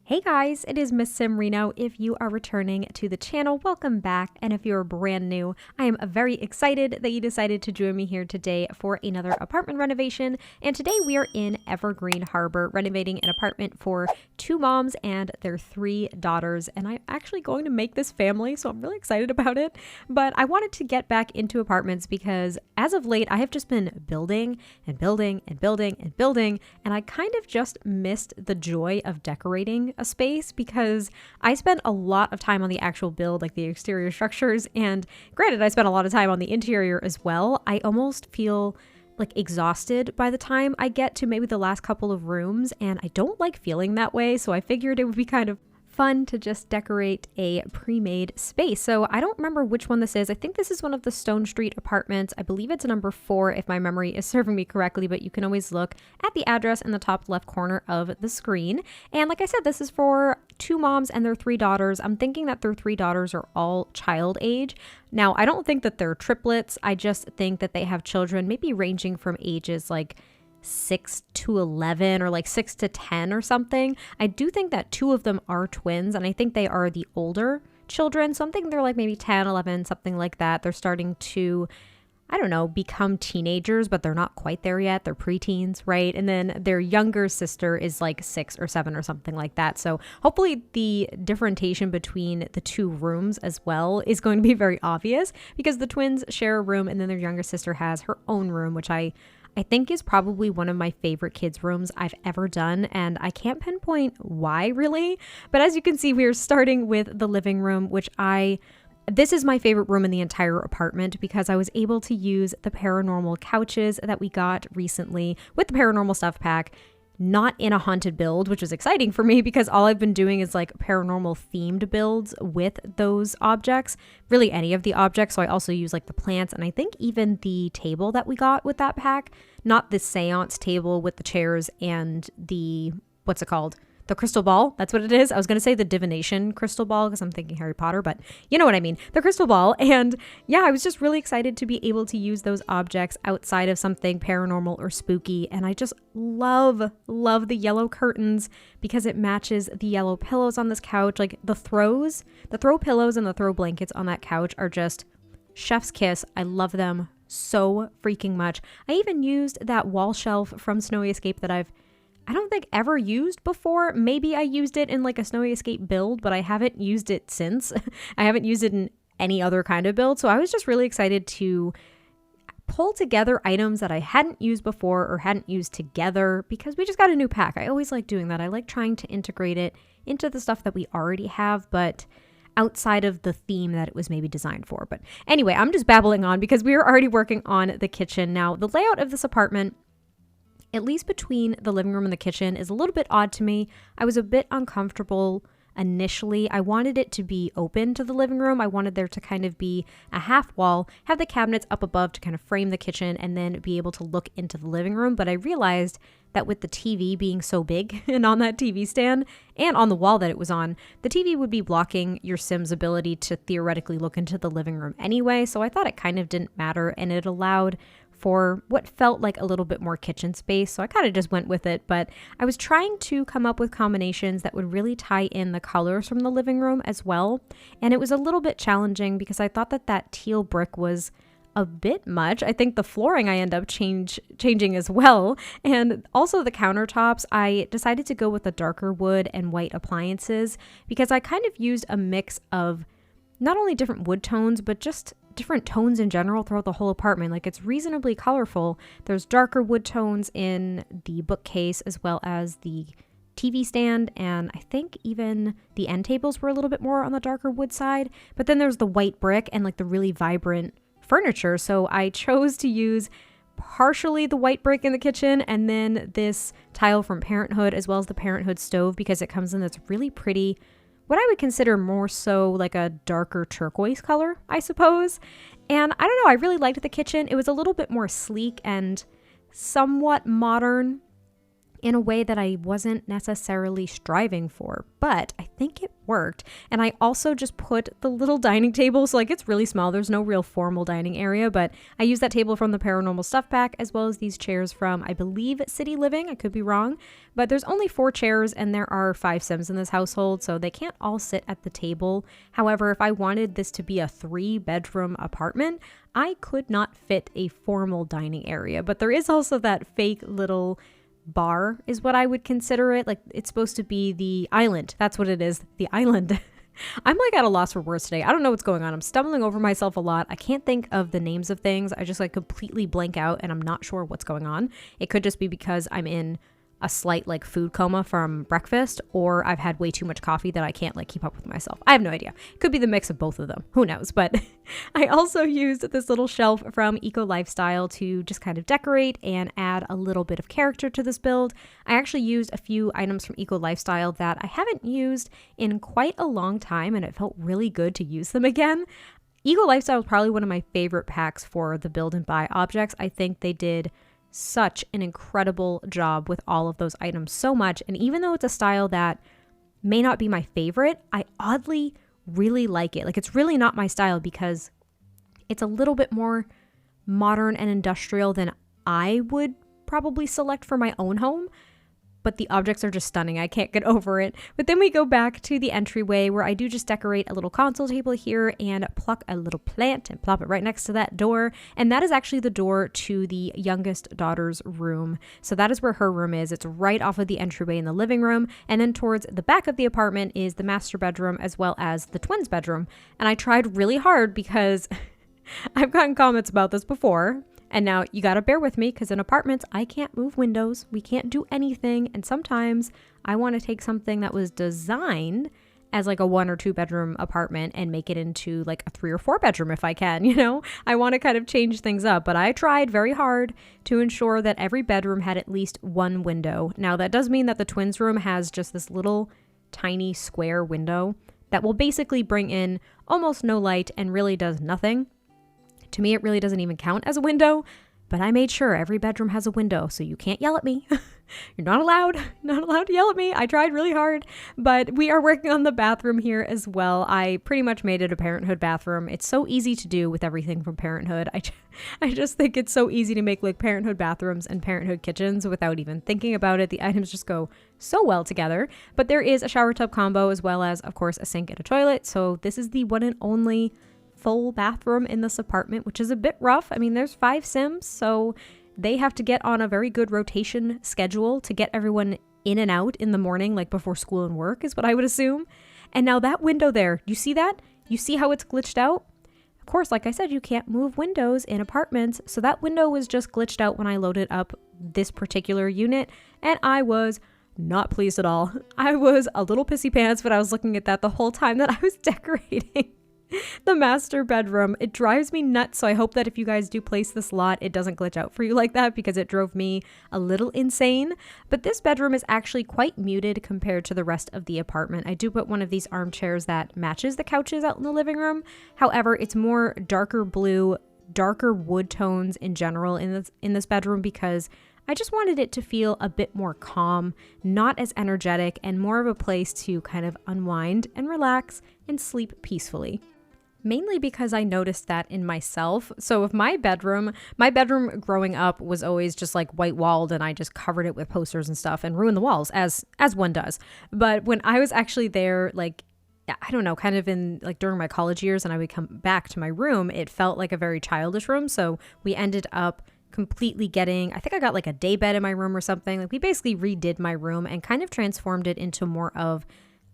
Hey guys, it is MissSimReno. If you are returning to the channel, welcome back. And if you're brand new, I am very excited that you decided to join me here today for another apartment renovation. And today we are in Evergreen Harbor, renovating an apartment for two moms and their three daughters. And I'm actually going to make this family, so I'm really excited about it. But I wanted to get back into apartments because as of late, I have just been building and building and building and building. And I kind of just missed the joy of decorating a space because I spent a lot of time on the actual build, like the exterior structures, and granted I spent a lot of time on the interior as well. I almost feel like exhausted by the time I get to maybe the last couple of rooms, and I don't like feeling that way, so I figured it would be kind of fun to just decorate a pre-made space. So I don't remember which one this is. I think this is one of the Stonestreet Apartments. I believe it's number 4 if my memory is serving me correctly, but you can always look at the address in the top left corner of the screen. And like I said, this is for two moms and their three daughters. I'm thinking that their three daughters are all child age. Now, I don't think that they're triplets. I just think that they have children maybe ranging from ages like 6 to 11 or like 6 to 10 or something. I do think that two of them are twins, and I think they are the older children. So I'm thinking they're like maybe 10, 11, something like that. They're starting to, I don't know, become teenagers, but they're not quite there yet. They're preteens, right? And then their younger sister is like 6 or 7 or something like that. So hopefully the differentiation between the two rooms as well is going to be very obvious because the twins share a room and then their younger sister has her own room, which I think is probably one of my favorite kids' rooms I've ever done, and I can't pinpoint why really, but as you can see, we are starting with the living room, this is my favorite room in the entire apartment because I was able to use the paranormal couches that we got recently with the paranormal stuff pack, not in a haunted build, which was exciting for me because all I've been doing is like paranormal themed builds with those objects, really any of the objects. So I also use like the plants, and I think even the table that we got with that pack, not the seance table with the chairs and the, what's it called? The crystal ball. That's what it is. I was going to say the divination crystal ball because I'm thinking Harry Potter, but you know what I mean. The crystal ball. And yeah, I was just really excited to be able to use those objects outside of something paranormal or spooky. And I just love the yellow curtains because it matches the yellow pillows on this couch. Like the throw pillows and the throw blankets on that couch are just chef's kiss. I love them so freaking much. I even used that wall shelf from Snowy Escape that I don't think ever used before. Maybe I used it in like a Snowy Escape build, but I haven't used it since. I haven't used it in any other kind of build. So I was just really excited to pull together items that I hadn't used before or hadn't used together because we just got a new pack. I always like doing that. I like trying to integrate it into the stuff that we already have, but outside of the theme that it was maybe designed for. But anyway, I'm just babbling on because we are already working on the kitchen. Now, the layout of this apartment, at least between the living room and the kitchen, is a little bit odd to me. I was a bit uncomfortable initially. I wanted it to be open to the living room. I wanted there to kind of be a half wall, have the cabinets up above to kind of frame the kitchen, and then be able to look into the living room. But I realized that with the TV being so big and on that TV stand and on the wall that it was on, the TV would be blocking your Sim's ability to theoretically look into the living room anyway. So I thought it kind of didn't matter, and it allowed for what felt like a little bit more kitchen space. So I kind of just went with it, but I was trying to come up with combinations that would really tie in the colors from the living room as well. And it was a little bit challenging because I thought that teal brick was a bit much. I think the flooring I end up changing as well. And also the countertops, I decided to go with the darker wood and white appliances because I kind of used a mix of not only different wood tones, but just different tones in general throughout the whole apartment. Like it's reasonably colorful. There's darker wood tones in the bookcase as well as the TV stand, and I think even the end tables were a little bit more on the darker wood side. But then there's the white brick and like the really vibrant furniture. So I chose to use partially the white brick in the kitchen and then this tile from Parenthood as well as the Parenthood stove because it comes in this really pretty, what I would consider more so like a darker turquoise color, I suppose. And I don't know, I really liked the kitchen. It was a little bit more sleek and somewhat modern in a way that I wasn't necessarily striving for, but I think it worked. And I also just put the little dining table, so like it's really small. There's no real formal dining area, but I used that table from the Paranormal Stuff Pack, as well as these chairs from, I believe, City Living. I could be wrong, but there's only 4 chairs and there are 5 Sims in this household, so they can't all sit at the table. However, if I wanted this to be a 3-bedroom apartment, I could not fit a formal dining area, but there is also that fake little bar is what I would consider it. Like it's supposed to be the island. That's what it is. The island. I'm like at a loss for words today. I don't know what's going on. I'm stumbling over myself a lot. I can't think of the names of things. I just like completely blank out and I'm not sure what's going on. It could just be because I'm in a slight like food coma from breakfast, or I've had way too much coffee that I can't like keep up with myself. I have no idea. It could be the mix of both of them. Who knows? But I also used this little shelf from Eco Lifestyle to just kind of decorate and add a little bit of character to this build. I actually used a few items from Eco Lifestyle that I haven't used in quite a long time, and it felt really good to use them again. Eco Lifestyle is probably one of my favorite packs for the build and buy objects. I think they did such an incredible job with all of those items so much. And even though it's a style that may not be my favorite, I oddly really like it. Like it's really not my style because it's a little bit more modern and industrial than I would probably select for my own home. But the objects are just stunning. I can't get over it. But then we go back to the entryway where I do just decorate a little console table here and pluck a little plant and plop it right next to that door. And that is actually the door to the youngest daughter's room. So that is where her room is. It's right off of the entryway in the living room. And then towards the back of the apartment is the master bedroom as well as the twins' bedroom. And I tried really hard because I've gotten comments about this before. And now you gotta bear with me because in apartments, I can't move windows. We can't do anything. And sometimes I want to take something that was designed as like a 1 or 2 bedroom apartment and make it into like a 3 or 4 bedroom if I can, you know? I want to kind of change things up, but I tried very hard to ensure that every bedroom had at least 1 window. Now that does mean that the twins' room has just this little tiny square window that will basically bring in almost no light and really does nothing. To me, it really doesn't even count as a window, but I made sure every bedroom has a window, so you can't yell at me. You're not allowed to yell at me. I tried really hard, but we are working on the bathroom here as well. I pretty much made it a Parenthood bathroom. It's so easy to do with everything from Parenthood. I just think it's so easy to make like Parenthood bathrooms and Parenthood kitchens without even thinking about it. The items just go so well together, but there is a shower tub combo as well as, of course, a sink and a toilet. So this is the one and only full bathroom in this apartment, which is a bit rough. I mean, there's 5 Sims, so they have to get on a very good rotation schedule to get everyone in and out in the morning, like before school and work is what I would assume. And now that window there, you see that? You see how it's glitched out? Of course, like I said, you can't move windows in apartments, so that window was just glitched out when I loaded up this particular unit, and I was not pleased at all. I was a little pissy pants, but I was looking at that the whole time that I was decorating the master bedroom. It drives me nuts, so I hope that if you guys do place this lot, it doesn't glitch out for you like that because it drove me a little insane. But this bedroom is actually quite muted compared to the rest of the apartment. I do put one of these armchairs that matches the couches out in the living room. However, it's more darker blue, darker wood tones in general in this bedroom because I just wanted it to feel a bit more calm, not as energetic, and more of a place to kind of unwind and relax and sleep peacefully. Mainly because I noticed that in myself. So if my bedroom growing up was always just like white walled and I just covered it with posters and stuff and ruined the walls as one does. But when I was actually there, like, I don't know, kind of in like during my college years and I would come back to my room, it felt like a very childish room. So we ended up completely getting, I think I got like a day bed in my room or something. Like we basically redid my room and kind of transformed it into more of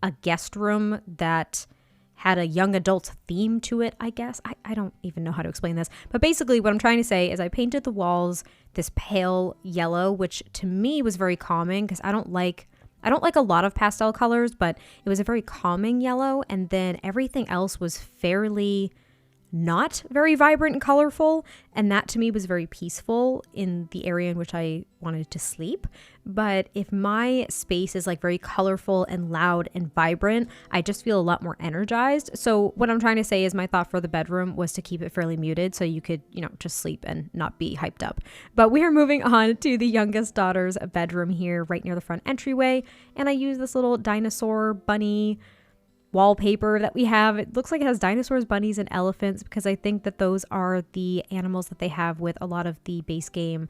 a guest room that had a young adult theme to it, I guess. I don't even know how to explain this. But basically what I'm trying to say is I painted the walls this pale yellow, which to me was very calming because I don't like a lot of pastel colors, but it was a very calming yellow. And then everything else was fairly not very vibrant and colorful, and that to me was very peaceful in the area in which I wanted to sleep. But if my space is like very colorful and loud and vibrant, I just feel a lot more energized. So what I'm trying to say is my thought for the bedroom was to keep it fairly muted so you could, just sleep and not be hyped up. But we are moving on to the youngest daughter's bedroom here right near the front entryway, and I use this little dinosaur bunny wallpaper that we have. It looks like it has dinosaurs, bunnies, and elephants because I think that those are the animals that they have with a lot of the base game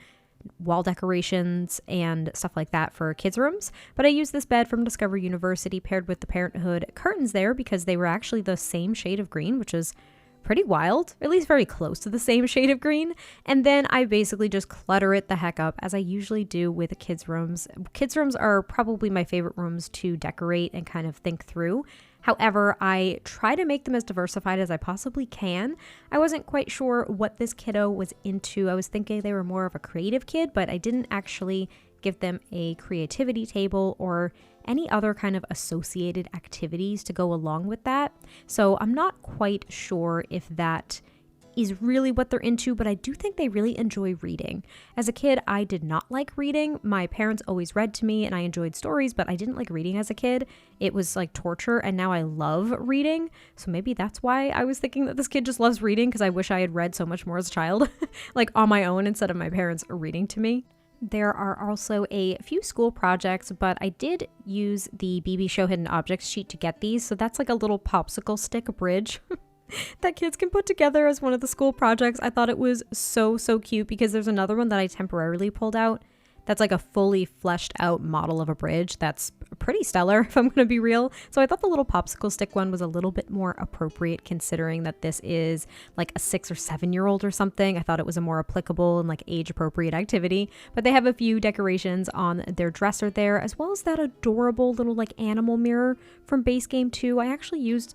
wall decorations and stuff like that for kids' rooms. But I used this bed from Discovery University paired with the Parenthood curtains there because they were actually the same shade of green, which is pretty wild, at least very close to the same shade of green. And then I basically just clutter it the heck up as I usually do with kids' rooms. Kids' rooms are probably my favorite rooms to decorate and kind of think through. However, I try to make them as diversified as I possibly can. I wasn't quite sure what this kiddo was into. I was thinking they were more of a creative kid, but I didn't actually give them a creativity table or any other kind of associated activities to go along with that. So I'm not quite sure if that is really what they're into, but I do think they really enjoy reading. As a kid, I did not like reading. My parents always read to me and I enjoyed stories, but I didn't like reading as a kid. It was like torture, and now I love reading. So maybe that's why I was thinking that this kid just loves reading, because I wish I had read so much more as a child, like on my own instead of my parents reading to me. There are also a few school projects, but I did use the BB Show Hidden Objects sheet to get these. So that's like a little popsicle stick bridge that kids can put together as one of the school projects. I thought it was so cute because there's another one that I temporarily pulled out that's like a fully fleshed out model of a bridge that's pretty stellar, if I'm going to be real. So I thought the little popsicle stick one was a little bit more appropriate considering that this is like a 6 or 7-year-old or something. I thought it was a more applicable and like age appropriate activity. But they have a few decorations on their dresser there, as well as that adorable little like animal mirror from base game 2. I actually used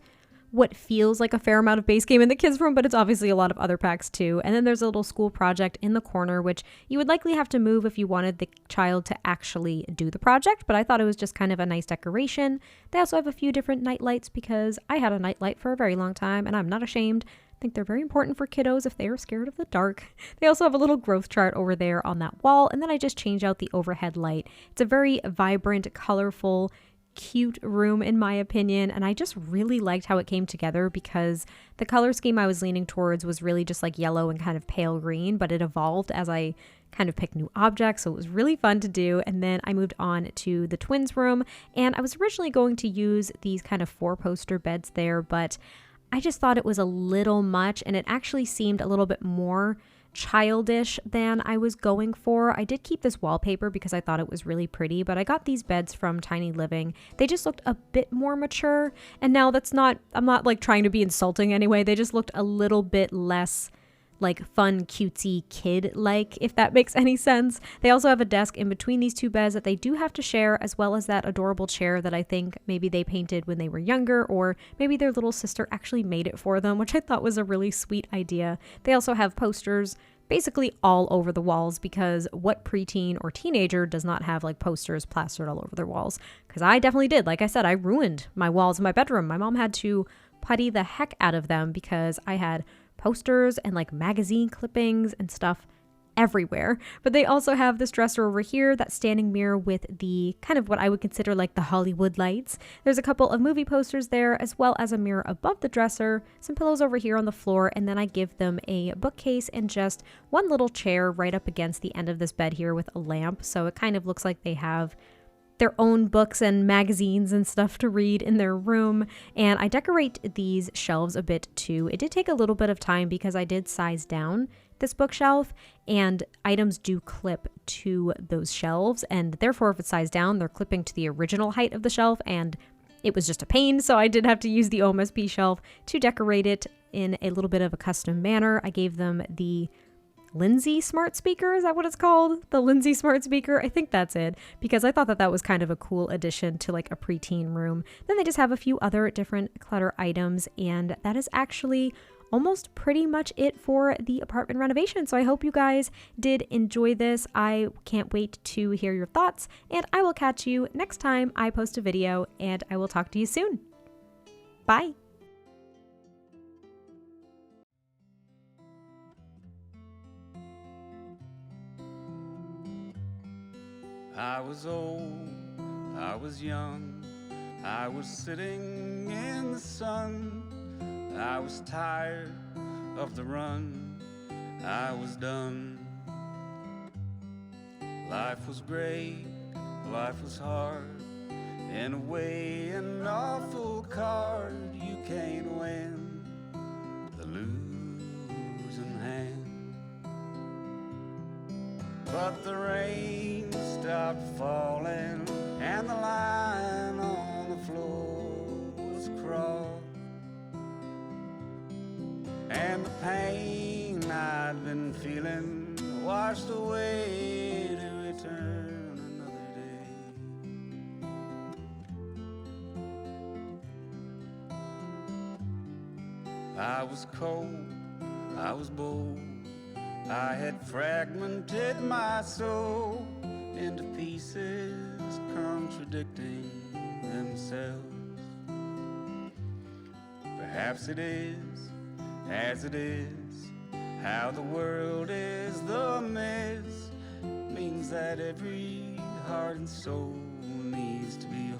what feels like a fair amount of base game in the kids' room, but it's obviously a lot of other packs too. And then there's a little school project in the corner, which you would likely have to move if you wanted the child to actually do the project, but I thought it was just kind of a nice decoration. They also have a few different night lights because I had a night light for a very long time and I'm not ashamed. I think they're very important for kiddos if they are scared of the dark. They also have a little growth chart over there on that wall, and then I just changed out the overhead light. It's a very vibrant, colorful, cute room in my opinion, and I just really liked how it came together because the color scheme I was leaning towards was really just like yellow and kind of pale green, but it evolved as I kind of picked new objects, so it was really fun to do. And then I moved on to the twins room, and I was originally going to use these kind of 4-poster beds there, but I just thought it was a little much, and it actually seemed a little bit more childish than I was going for. I did keep this wallpaper because I thought it was really pretty, but I got these beds from Tiny Living. They just looked a bit more mature, and now I'm not like trying to be insulting anyway. They just looked a little bit less like fun, cutesy kid-like, if that makes any sense. They also have a desk in between these two beds that they do have to share, as well as that adorable chair that I think maybe they painted when they were younger, or maybe their little sister actually made it for them, which I thought was a really sweet idea. They also have posters basically all over the walls, because what preteen or teenager does not have like posters plastered all over their walls? Because I definitely did. Like I said, I ruined my walls in my bedroom. My mom had to putty the heck out of them because I had posters and like magazine clippings and stuff everywhere. But they also have this dresser over here, that standing mirror with the kind of what I would consider like the Hollywood lights. There's a couple of movie posters there, as well as a mirror above the dresser, some pillows over here on the floor, and then I give them a bookcase and just one little chair right up against the end of this bed here with a lamp. So it kind of looks like they have their own books and magazines and stuff to read in their room. And I decorate these shelves a bit too. It did take a little bit of time because I did size down this bookshelf, and items do clip to those shelves, and therefore if it's sized down, they're clipping to the original height of the shelf, and it was just a pain. So I did have to use the OMSP shelf to decorate it in a little bit of a custom manner. I gave them the Lindsay smart speaker. Is that what it's called? The Lindsay smart speaker? I think that's it, because I thought that that was kind of a cool addition to like a preteen room. Then they just have a few other different clutter items, and that is actually almost pretty much it for the apartment renovation. So I hope you guys did enjoy this. I can't wait to hear your thoughts, and I will catch you next time I post a video, and I will talk to you soon. Bye. I was old, I was young, I was sitting in the sun. I was tired of the run, I was done. Life was great, life was hard, in a way an awful card. You can't win the losing hand. But the rain stopped falling and the line on the floor was crossed, and the pain I'd been feeling washed away to return another day. I was cold, I was bold, I had fragmented my soul into pieces contradicting themselves. Perhaps it is as it is, how the world is the mess, means that every heart and soul needs to be